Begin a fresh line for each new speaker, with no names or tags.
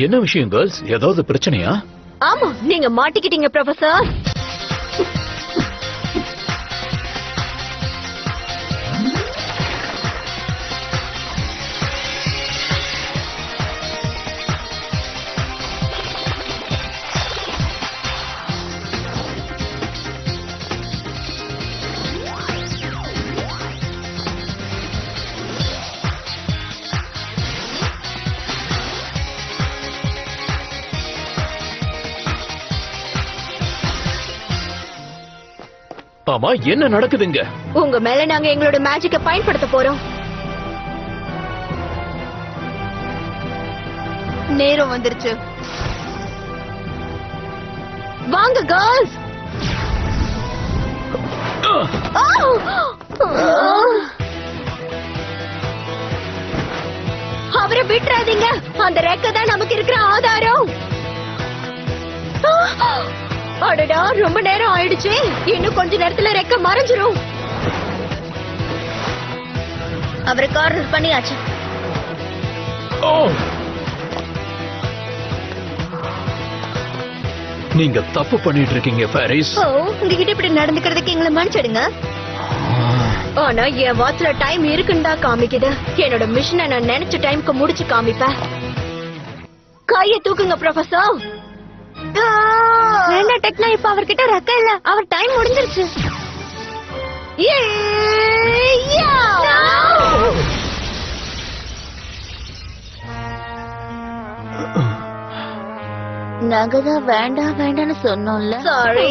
என்ன விஷயம் கேர்ள்ஸ்? ஏதாவது பிரச்சனையா?
ஆமா, நீங்க மாட்டிக்கிட்டீங்க ப்ரொஃபசர்.
ஆமா, என்ன நடக்குதுங்க?
உங்க மேல நாங்க எங்களோட மேஜிக்க பயன்படுத்த போறோம்.
நேரம் வந்துருச்சு.
வாங்க கேர்ள்ஸ். அவரை விட்டுறாதீங்க. அந்த ரெக்க தான் நமக்கு இருக்கிற ஆதாரம். அடடா, ரொம்ப நேரம் ஆயிடுச்சு. இன்னும் கொஞ்ச நேரத்துல ரெக்க மறைஞ்சிரும். அவரை கார்னர் பண்ணியாச்சு.
நீங்க தப்பு பண்ணிட்டு இருக்கீங்க பாரிஸ்.
உங்ககிட்ட இப்படி நடந்துக்கிறதுக்கு எங்களை மன்னிச்சிடுங்க. ஆனா என் வாட்ச்ல டைம் இருக்குன்னு தான் காமிக்குது. என்னோட மிஷனை நான் நினைச்ச டைம்க்கு முடிச்சு காமிப்பேன். கையை தூக்குங்க ப்ரொஃபசர். என்ன டெக்னா, இப்ப அவர்கிட்ட ரெக்க இல்ல. அவர் டைம் முடிஞ்சிருச்சு.
நாங்க தான் வேண்டாம் வேண்டாம்னு சொன்னோம்ல.
சாரி.